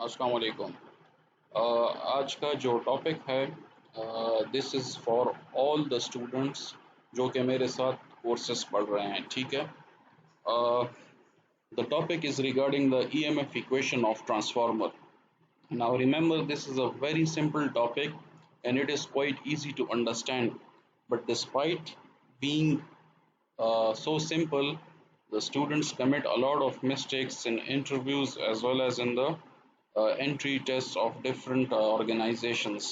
अस्सलाम वालेकुम। आज का जो टॉपिक है, this is for all the students जो कि मेरे साथ कोर्सेस पढ़ रहे हैं, ठीक है। The topic is regarding the EMF equation of transformer. Now remember, this is a very simple topic and it is quite easy to understand, but despite being so simple, the students commit a lot of mistakes in interviews as well as in the entry tests of different organizations.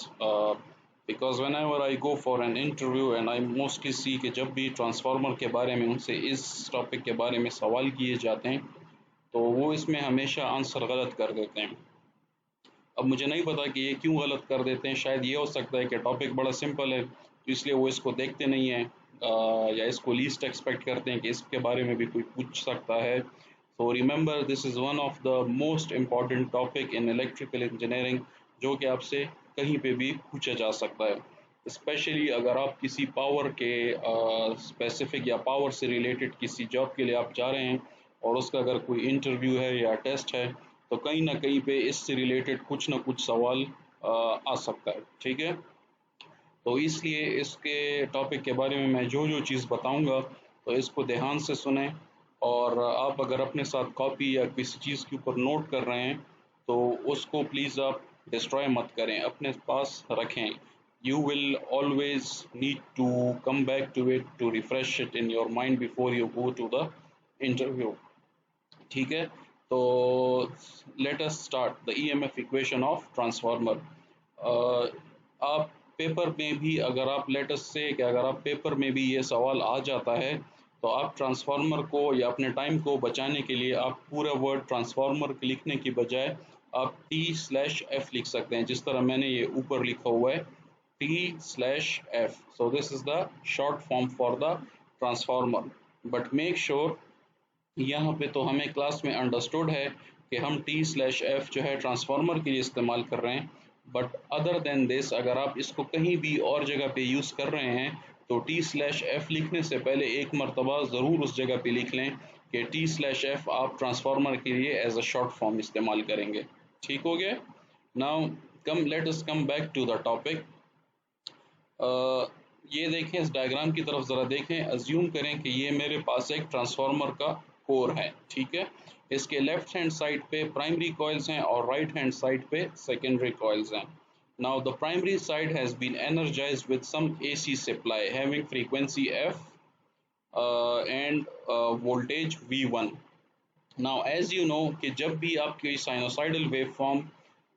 Because whenever I go for an interview and I mostly see कि जब भी transformer के बारे में उनसे इस topic के बारे में सवाल किए जाते हैं तो वो इसमें हमेशा आंसर गलत कर देते हैं। अब मुझे नहीं पता कि ये क्यों गलत कर देते हैं। शायद ये हो सकता है कि टॉपिक बड़ा सिंपल है तो इसलिए वो इसको देखते नहीं हैं, या इसको लीस्ट एक्सपेक्ट करते हैं कि इसके बारे में भी कोई पूछ सकता है। So remember, this is one of the most important topic in electrical engineering जो कि आपसे कहीं पे भी पूछा जा सकता है। स्पेशली अगर आप किसी पावर के स्पेसिफिक या पावर से रिलेटेड किसी जॉब के लिए आप जा रहे हैं और उसका अगर कोई इंटरव्यू है या टेस्ट है तो कहीं ना कहीं पे इससे रिलेटेड कुछ ना कुछ सवाल आ सकता है, ठीक है। तो इसलिए इसके टॉपिक के बारे में मैं जो जो चीज़ बताऊंगा तो इसको ध्यान से सुने। और आप अगर अपने साथ कॉपी या किसी चीज़ के ऊपर नोट कर रहे हैं तो उसको प्लीज़ आप डिस्ट्रॉय मत करें, अपने पास रखें। You will always need to come back to it to refresh it in your mind before you go to the interview, ठीक है। तो let us start the EMF equation of transformer. आप पेपर में भी अगर आप लेट अस से कि अगर आप पेपर में भी ये सवाल आ जाता है तो आप ट्रांसफार्मर को या अपने टाइम को बचाने के लिए आप पूरा वर्ड ट्रांसफार्मर लिखने की बजाय आप टी स्लैश एफ लिख सकते हैं, जिस तरह मैंने ये ऊपर लिखा हुआ है, T slash F. So this is the short form for the transformer. But make sure, यहाँ पे तो हमें क्लास में अंडरस्टूड है कि हम टी स्लैश एफ जो है ट्रांसफार्मर के लिए इस्तेमाल कर रहे हैं। बट अदर देन दिस, अगर आप इसको कहीं भी और जगह पे यूज़ कर रहे हैं तो टी स्लैश एफ लिखने से पहले एक मरतबा ज़रूर उस जगह पे लिख लें कि टी स्लैश एफ आप ट्रांसफार्मर के लिए एज अ शॉर्ट फॉर्म इस्तेमाल करेंगे। ठीक हो गया। Now come let us come back to the topic. ये देखें, इस डायग्राम की तरफ ज़रा देखें। अज्यूम करें कि ये मेरे पास एक ट्रांसफार्मर का कोर है, ठीक है। इसके लेफ्ट हैंड साइड पे प्राइमरी कॉइल्स हैं और राइट हैंड साइड पे सेकेंडरी कॉइल्स हैं। Now the primary side has been energized with some AC supply having frequency F and voltage V1। Now as you know कि जब भी आपकी sinusoidal wave form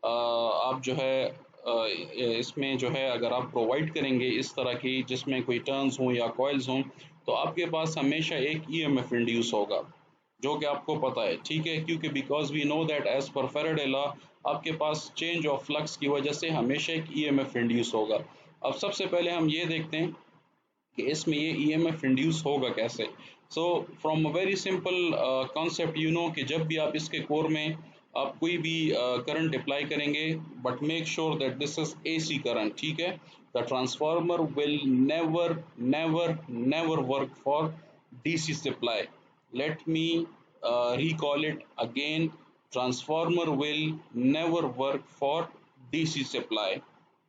आप जो है इसमें जो है अगर आप प्रोवाइड करेंगे इस तरह की जिसमें कोई टर्न्स हों या कॉइल्स हों तो आपके पास हमेशा एक ईएमएफ इंड्यूस होगा, जो कि आपको पता है, ठीक है। क्योंकि because we know that as per Faraday law आपके पास चेंज ऑफ फ्लक्स की वजह से हमेशा एक ईएमएफ इंड्यूस होगा। अब सबसे पहले हम ये देखते हैं कि इसमें ये ईएमएफ इंड्यूस होगा कैसे। So from a very simple concept, you know कि जब भी आप इसके कोर में आप कोई भी करंट अप्लाई करेंगे, but make sure that this is AC current, ठीक है। The transformer will never never never work for DC supply. Let me recall it again, transformer will never work for DC supply।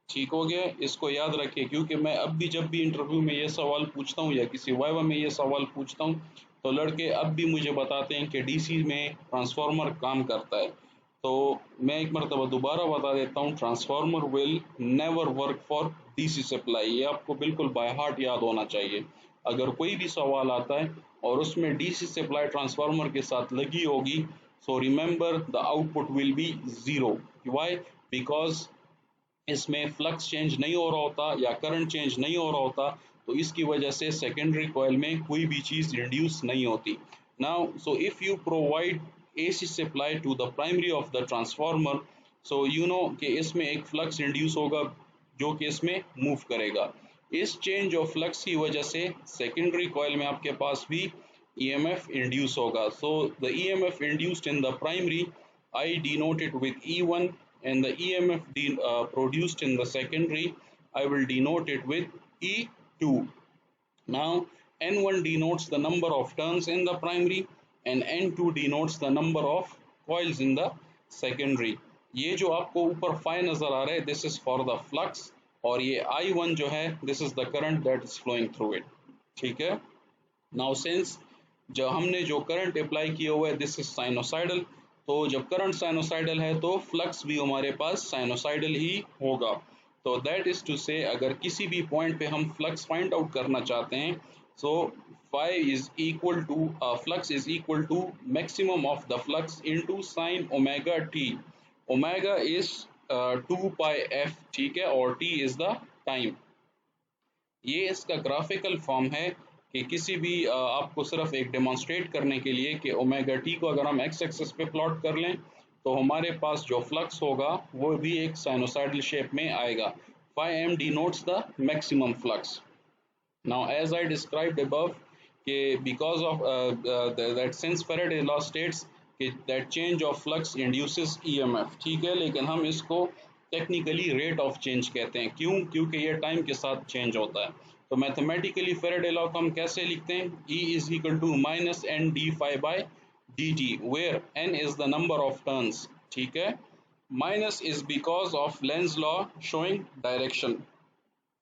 ठीक हो गया, इसको याद रखिए। क्योंकि मैं अब भी जब भी इंटरव्यू में ये सवाल पूछता हूँ या किसी वाइवा में ये सवाल पूछता हूँ तो लड़के अब भी मुझे बताते हैं कि डीसी में ट्रांसफार्मर काम करता है। तो मैं एक मरतबा दोबारा बता देता हूँ, transformer will never work for DC supply. ये आपको बिल्कुल बाय हार्ट याद होना चाहिए। अगर कोई भी सवाल आता है और उसमें डीसी सप्लाई ट्रांसफार्मर के साथ लगी होगी, so remember the output will be zero. Why? Because इसमें फ्लक्स चेंज नहीं हो रहा होता या करंट चेंज नहीं हो रहा होता, तो इसकी वजह से सेकेंडरी कॉइल में कोई भी चीज़ रिड्यूस नहीं होती। Now so if you provide AC supply to the primary of the transformer, so you know कि इसमें एक फ्लक्स इंड्यूस होगा जो कि इसमें मूव करेगा। इस चेंज ऑफ फ्लक्स की वजह से सेकेंडरी कॉइल में आपके पास भी ईएमएफ इंड्यूस होगा। So the EMF induced in the primary I denote it with E1, and the EMF produced in the secondary I will denote it with E2. Now N1 denotes the number of turns in the primary and N2 denotes the number of coils in the secondary. ये जो आपको ऊपर phi नजर आ रहा है, this is for the flux, और ये I1 जो है, this is the current that is flowing through it. ठीक है। नाउ सिंस जो हमने जो करंट अप्लाई किया हुआ है, दिस इज साइनोसाइडल, तो जब करंट साइनोसाइडल है तो फ्लक्स भी हमारे पास साइनोसाइडल ही होगा। तो दैट इज टू से अगर किसी भी पॉइंट पे हम फ्लक्स फाइंड आउट करना चाहते हैं, so phi is equal to flux is equal to maximum of the flux into sine omega T. Omega is 2 pi F, ठीक है, और टी इज द टाइम। ये इसका ग्राफिकल फॉर्म है कि किसी भी आपको सिर्फ एक डेमोन्स्ट्रेट करने के लिए कि ओमेगा टी को अगर हम एक्स एक्सिस पे प्लॉट कर लें तो हमारे पास जो फ्लक्स होगा वो भी एक साइनोसाइडल शेप में आएगा। Phi M denotes the maximum flux. Now as I described above कि because of that since Faraday law states कि that change of flux induces EMF, ठीक है, लेकिन हम इसको टेक्निकली रेट ऑफ चेंज कहते हैं। क्यों? क्योंकि ये टाइम के साथ चेंज होता है। तो मैथमेटिकली फैराडे लॉ को हम कैसे लिखते हैं? E is equal to minus N D phi by D T, where N is the number of turns, ठीक है। Minus is because of Lenz law showing direction.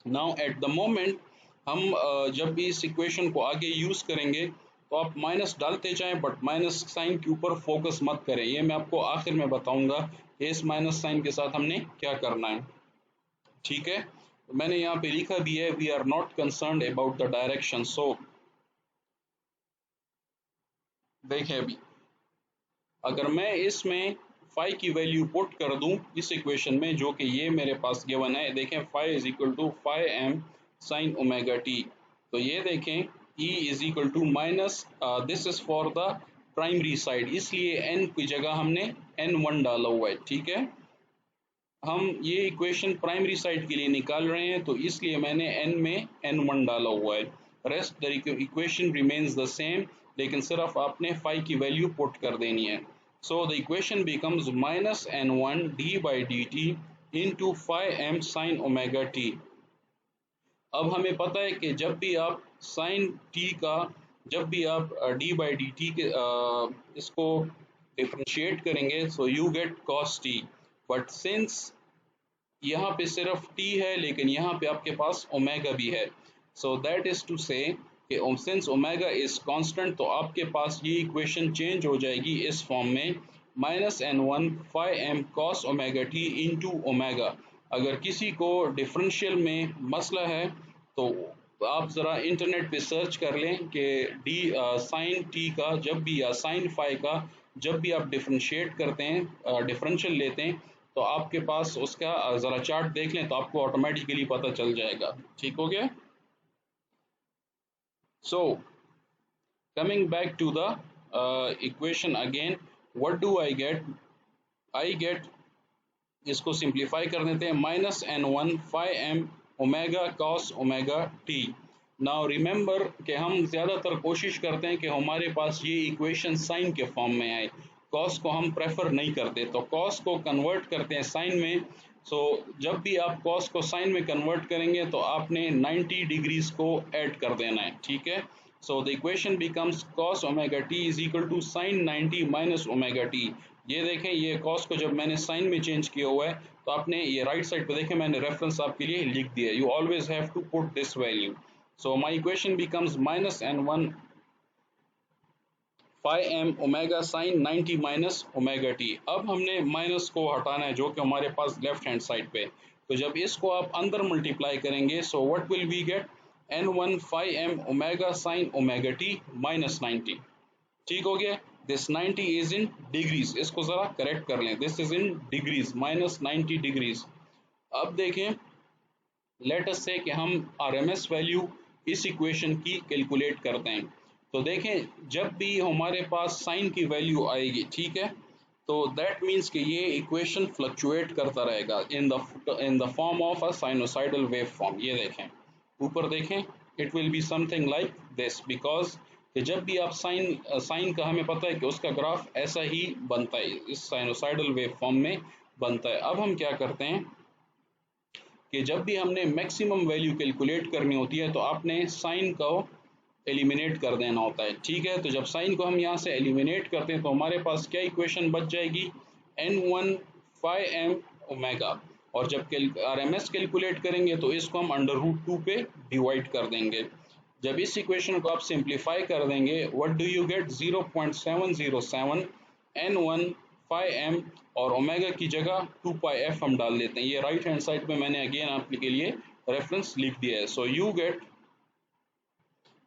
Now at the moment हम जब भी इस इक्वेशन को आगे use करेंगे तो आप माइनस डालते जाएं, बट माइनस साइन के ऊपर फोकस मत करें। ये मैं आपको आखिर में बताऊंगा कि इस माइनस साइन के साथ हमने क्या करना है, ठीक है। तो मैंने यहाँ पे लिखा भी है, we are not concerned about the direction. So देखें अभी, अगर मैं इसमें फाई की वैल्यू पुट कर दूं इस इक्वेशन में, जो कि ये मेरे पास गिवन है, देखें phi is equal to phi M sine omega T. तो ये देखें E is equal to minus, this is for the primary side, इसलिए n की जगह हमने n1 डाला हुआ है, ठीक है। हम ये इक्वेशन प्राइमरी साइड के लिए निकाल रहे हैं तो इसलिए मैंने n में n1 डाला हुआ है। Rest the equation remains the same, लेकिन सिर्फ आपने फाई की वैल्यू पुट कर देनी है। So the equation becomes minus n1 D by D T into phi M sine omega T. अब हमें पता है कि जब भी आप साइन टी का, जब भी आप डी बाई डी टी के इसको डिफ्रेंशिएट करेंगे, so you get cos T. But since यहाँ पे सिर्फ t है, लेकिन यहाँ पे आपके पास ओमेगा भी है, सो दैट इज टू से कि सिंस ओमेगा इज कांस्टेंट, तो आपके पास ये इक्वेशन चेंज हो जाएगी इस फॉर्म में, minus n1 phi M cos omega T into omega. अगर किसी को डिफरेंशियल में मसला है तो आप ज़रा इंटरनेट पे सर्च कर लें कि डी साइन टी का जब भी, या साइन फाई का जब भी आप डिफरेंशिएट करते हैं, डिफरेंशियल लेते हैं, तो आपके पास उसका ज़रा चार्ट देख लें तो आपको ऑटोमेटिकली पता चल जाएगा। ठीक हो गया? So coming back to the equation again, what do I get? I get, इसको सिंप्लीफाई कर देते हैं, minus n1 phi M omega cos omega T. Now remember कि हम ज़्यादातर कोशिश करते हैं कि हमारे पास ये इक्वेशन साइन के फॉर्म में आए, कॉस को हम प्रेफर नहीं करते, तो कॉस को कन्वर्ट करते हैं साइन में। सो जब भी आप कॉस को साइन में कन्वर्ट करेंगे तो आपने 90 डिग्रीज को ऐड कर देना है, ठीक है। So the equation becomes cos omega T is equal to sine 90 minus omega T. ये देखें, ये कॉस को जब मैंने साइन में चेंज किया हुआ है तो आपने ये राइट साइड पे देखें, मैंने रेफरेंस आपके लिए लिख दिया, you always have to put this value. So my equation becomes minus n1 phi M omega sine 90 minus omega T. अब हमने माइनस को हटाना है जो कि हमारे पास लेफ्ट हैंड साइड पे, तो जब इसको आप अंदर मल्टीप्लाई करेंगे, so what will we get? n1 phi M omega sine omega T minus 90। ठीक हो गया? दिस 90 इज इन डिग्रीज, इसको जरा करेक्ट कर लें, this is in degrees, minus 90 degrees. अब देखें, लेट अस से कि हम आरएमएस वैल्यू इस इक्वेशन की कैलकुलेट करते हैं, तो देखें जब भी हमारे पास साइन की वैल्यू आएगी, ठीक है, तो दैट मीन्स कि ये इक्वेशन फ्लक्चुएट करता रहेगा in the form of a sinusoidal wave form. ये देखें, ऊपर देखें, it will be something like this, because कि जब भी आप साइन का हमें पता है कि उसका ग्राफ ऐसा ही बनता है, इस साइनोसाइडल वेव फॉर्म में बनता है। अब हम क्या करते हैं कि जब भी हमने मैक्सिमम वैल्यू कैलकुलेट करनी होती है तो आपने साइन को एलिमिनेट कर देना होता है, ठीक है। तो जब साइन को हम यहाँ से एलिमिनेट करते हैं तो हमारे पास क्या इक्वेशन बच जाएगी? n1 फाइव एम ओमेगा, और जब RMS कैलकुलेट करेंगे तो इसको हम √2 पे डिवाइड कर देंगे। जब इस इक्वेशन को आप सिंप्लीफाई कर देंगे, what do you get? 0.707 n1 5m, और ओमेगा की जगह 2πf हम डाल देते हैं। ये राइट हैंड साइड पे मैंने अगेन आपके लिए रेफरेंस लिख दिया है। सो यू गेट,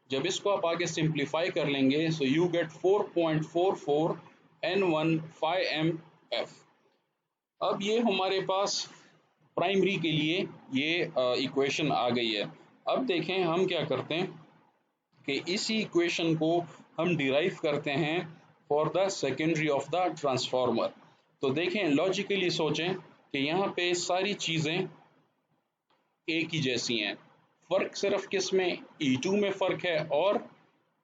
जब इसको आप आगे सिंप्लीफाई कर लेंगे, so you get 4.44 n1 5mf। अब ये हमारे पास प्राइमरी के लिए ये इक्वेशन आ गई है। अब देखें हम क्या करते हैं कि इसी इक्वेशन को हम डिराइव करते हैं for the secondary of the transformer. तो देखें, लॉजिकली सोचें कि यहाँ पे सारी चीज़ें एक ही जैसी हैं, फ़र्क सिर्फ किस में? E2 में फ़र्क है और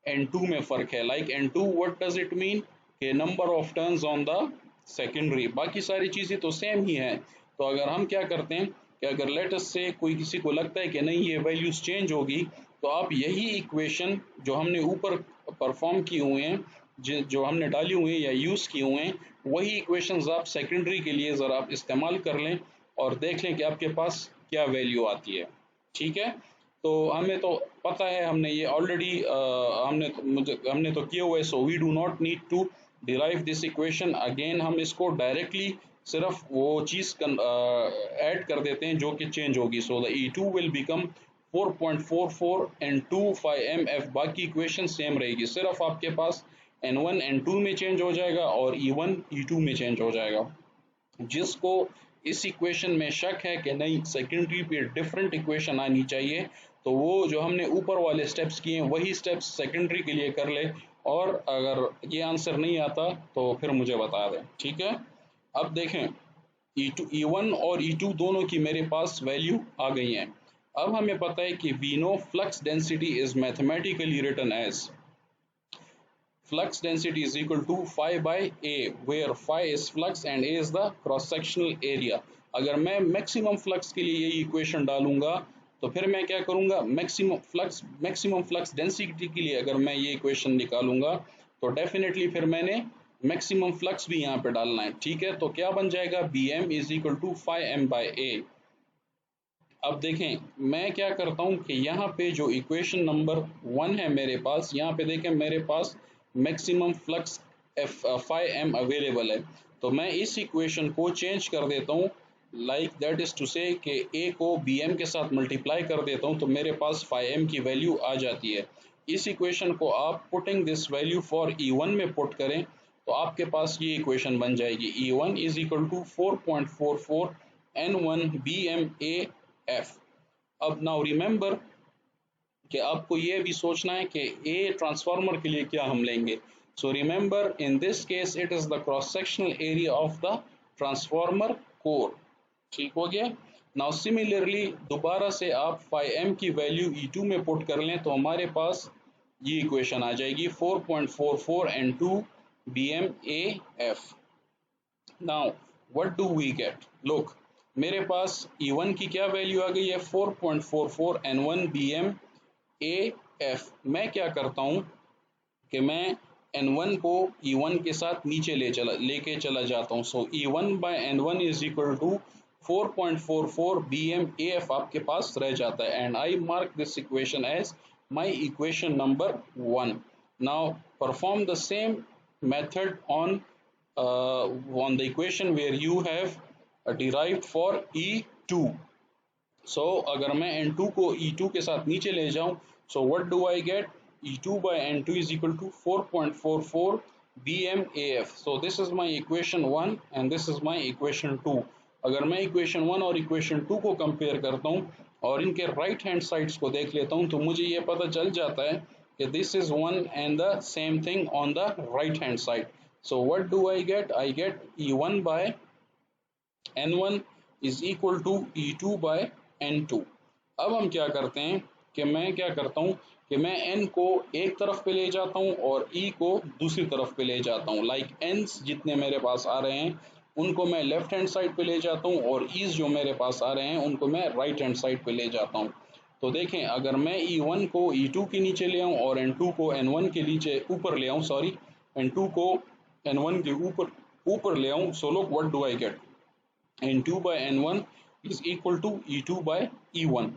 N2 में फ़र्क है। Like N2 what does it mean? कि number of turns on the secondary, बाकी सारी चीज़ें तो सेम ही हैं। तो अगर हम क्या करते हैं कि अगर लेटस से कोई किसी को लगता है कि नहीं ये वैल्यूज चेंज होगी, तो आप यही इक्वेशन जो हमने ऊपर परफॉर्म किए हुए हैं, जो हमने डाली हुई हैं या यूज़ किए हुए हैं, वही इक्वेशंस आप सेकेंडरी के लिए ज़रा आप इस्तेमाल कर लें और देख लें कि आपके पास क्या वैल्यू आती है। ठीक है, तो हमें तो पता है, हमने ये ऑलरेडी हमने तो किया हुआ है। So we do not need to derive this equation again. हम इसको डायरेक्टली सिर्फ वो चीज़ ऐड कर देते हैं जो कि चेंज होगी। So the E2 will become 4.44 N2 5mf। बाकी इक्वेशन सेम रहेगी, सिर्फ आपके पास N1 N2 में चेंज हो जाएगा और E1 E2 में चेंज हो जाएगा। जिसको इस इक्वेशन में शक है कि नहीं सेकेंडरी पे डिफरेंट इक्वेशन आनी चाहिए, तो वो जो हमने ऊपर वाले स्टेप्स किए हैं वही स्टेप्स सेकेंडरी के लिए कर ले, और अगर ये आंसर नहीं आता तो फिर मुझे बता दें। ठीक है, अब देखें E1 और E2 दोनों की मेरे पास वैल्यू आ गई हैं। अब हमें पता है कि we know flux density is mathematically written as flux density is equal to phi by A, where phi is flux and A is the cross sectional area। अगर मैं मैक्सिमम फ्लक्स के लिए यही इक्वेशन डालूंगा तो फिर मैं क्या करूंगा, मैक्सिमम फ्लक्स डेंसिटी के लिए अगर मैं ये इक्वेशन निकालूंगा तो डेफिनेटली फिर मैंने मैक्सिमम फ्लक्स भी यहाँ पे डालना है। ठीक है, तो क्या बन जाएगा? Bm is equal to phi M by A. अब देखें मैं क्या करता हूँ कि यहाँ पे जो इक्वेशन नंबर 1 है मेरे पास, यहाँ पे देखें मेरे पास maximum flux phi M available है। तो मैं इस इक्वेशन को चेंज कर देता हूँ, लाइक दैट इज टू से कि ए को बी एम के साथ मल्टीप्लाई कर देता हूँ, तो मेरे पास फाई एम की वैल्यू आ जाती है। इस इक्वेशन को आप putting this value for E1 में पुट करें तो आपके पास ये इक्वेशन बन जाएगी। E1 is equal to 4.44 N1 BMAF। अब नाउ रिमेंबर कि आपको ये भी सोचना है कि ए ट्रांसफार्मर के लिए क्या हम लेंगे। So remember in this case it is the cross sectional area of the transformer core. ठीक हो गया। नाउ सिमिलरली दोबारा से आप फाई एम की वैल्यू E2 में पुट कर लें तो हमारे पास ये इक्वेशन आ जाएगी 4.44 N2 BMAF। Now what do we get? Look, मेरे पास E1 की क्या वैल्यू आ गई है? 4.44 N1 BMAF। मैं क्या करता हूँ कि मैं N1 को E1 के साथ नीचे लेके चला जाता हूँ। So E1 by N1 is equal to 4.44 BMAF आपके पास रह जाता है, and I mark this equation as my equation number 1। Now perform the same method on the equation where you have derived for E2। so अगर मैं N2 को E2 के साथ नीचे ले जाऊं, so what do I get? E2 by N2 is equal to 4.44 BMAF। so this is my equation 1 and this is my equation 2। अगर मैं equation 1 और equation 2 को कंपेयर करता हूं और इनके राइट हैंड साइड्स को देख लेता हूं तो मुझे ये पता चल जाता है कि this is one and the same thing on the right hand side। so what do I get? I get E1 by N1 is equal to E2 by N2। अब हम क्या करते हैं कि मैं क्या करता हूँ कि मैं N को एक तरफ पे ले जाता हूँ और E को दूसरी तरफ पे ले जाता हूँ। लाइक N's जितने मेरे पास आ रहे हैं उनको मैं लेफ्ट हैंड साइड पे ले जाता हूँ और E's जो मेरे पास आ रहे हैं उनको मैं राइट हैंड साइड पे ले जाता हूँ। तो देखें अगर मैं E1 को E2 के नीचे ले आऊँ और N2 को N1 के नीचे ऊपर ले आऊँ, N2 को N1 के ऊपर ले आऊँ, so look what do I gate? N2 by N1 is equal to E2 by E1.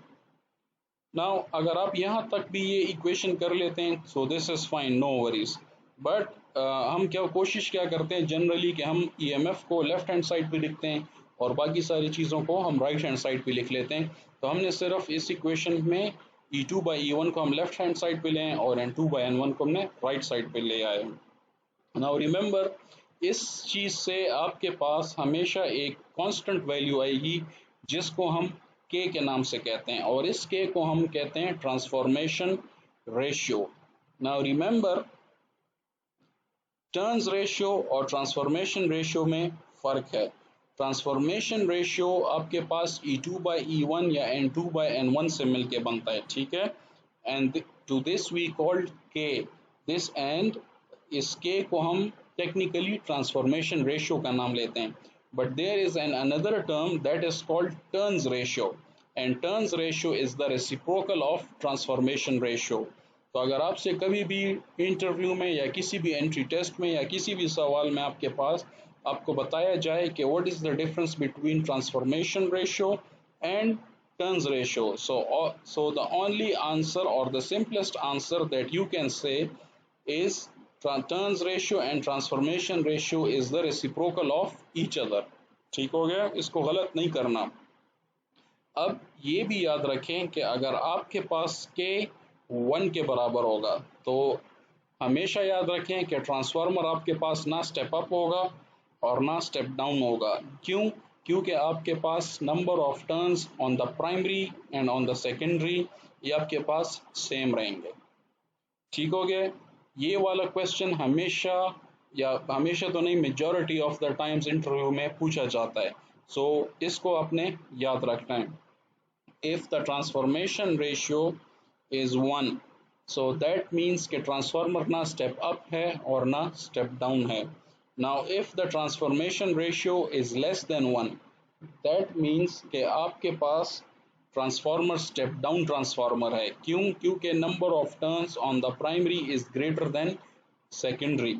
Now अगर आप यहाँ तक भी ये इक्वेशन कर लेते हैं so this is fine, no worries. But हम क्या कोशिश क्या करते हैं जनरली कि हम ईएमएफ को लेफ्ट हैंड साइड पे लिखते हैं और बाकी सारी चीज़ों को हम राइट हैंड साइड पे लिख लेते हैं। तो हमने सिर्फ इस इक्वेशन में E2 बाई E1 को हम लेफ्ट हैंड साइड पे लें और N2 बाई N1 को हमने राइट साइड पे ले आए। नाउ रिमेंबर, इस चीज़ से आपके पास हमेशा एक कांस्टेंट वैल्यू आएगी जिसको हम के नाम से कहते हैं और इस के को हम कहते हैं transformation ratio. Now remember, turns ratio और ट्रांसफॉर्मेशन रेशियो में फ़र्क है। ट्रांसफॉर्मेशन रेशियो आपके पास E2 बाई E1 या N2 बाई N1 से मिलके बनता है, ठीक है। And to this we called K this, and इस के को हम टेक्निकली ट्रांसफॉर्मेशन रेशियो का नाम लेते हैं। But there is an another term that is called turns ratio, and turns ratio is the reciprocal of transformation ratio. तो अगर आपसे कभी भी इंटरव्यू में या किसी भी एंट्री टेस्ट में या किसी भी सवाल में आपके पास आपको बताया जाए कि what is the difference between transformation ratio and turns ratio, so the only answer or the simplest answer that you can say is turns ratio and transformation ratio is the reciprocal of each other। ठीक हो गया, इसको गलत नहीं करना। अब ये भी याद रखें कि अगर आपके पास के 1 के बराबर होगा तो हमेशा याद रखें कि ट्रांसफार्मर आपके पास ना स्टेप अप होगा और ना स्टेप डाउन होगा। क्यों? क्योंकि आपके पास number of turns on the primary and on the secondary ये आपके पास सेम रहेंगे। ठीक हो गया। ये वाला क्वेश्चन हमेशा, या हमेशा तो नहीं, majority of the times interview में पूछा जाता है, सो इसको आपने याद रखना है। if the transformation ratio is 1, so that means कि ट्रांसफार्मर ना स्टेप अप है और ना स्टेप डाउन है। now if the transformation ratio is less than 1, that means कि आपके पास ट्रांसफार्मर स्टेप डाउन ट्रांसफार्मर है। क्यों? क्योंकि number of turns on the primary is greater than secondary,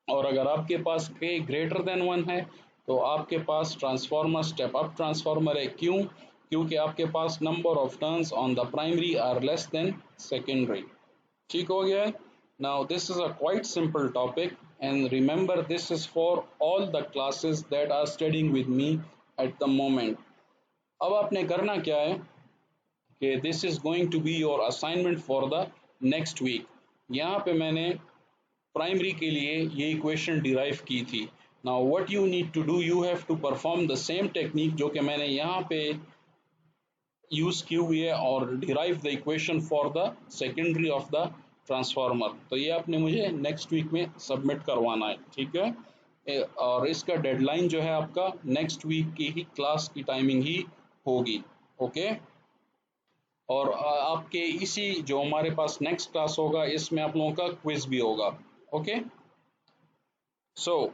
और अगर आपके पास के ग्रेटर देन 1 है तो आपके पास ट्रांसफार्मर स्टेप अप ट्रांसफार्मर है। क्यों? क्योंकि आपके पास number of turns on the primary are less than secondary. ठीक हो गया है। Now this is a quite simple topic, and remember this is for all the classes that are studying with me at the moment. अब आपने करना क्या है कि this is going to be your assignment for the next week. यहाँ पे मैंने primary के लिए ये इक्वेशन डिराइव की थी। Now what you need to do, you have to perform the same technique जो कि मैंने यहाँ पे यूज की हुई है और derive the equation for the secondary of the transformer. तो ये आपने मुझे नेक्स्ट वीक में सबमिट करवाना है, ठीक है। और इसका डेडलाइन जो है आपका नेक्स्ट वीक की ही क्लास की टाइमिंग ही होगी, ओके। और आपके इसी जो हमारे पास नेक्स्ट क्लास होगा इसमें आप लोगों का क्विज भी होगा, okay. So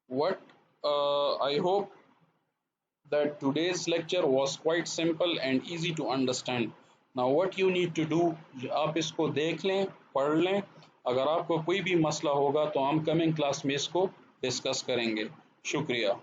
what I hope that today's lecture was quite simple and easy to understand. Now what you need to do, आप इसको देख लें, पढ़ लें। अगर आपको कोई भी मसला होगा तो हम कमिंग क्लास में इसको डिस्कस करेंगे। शुक्रिया।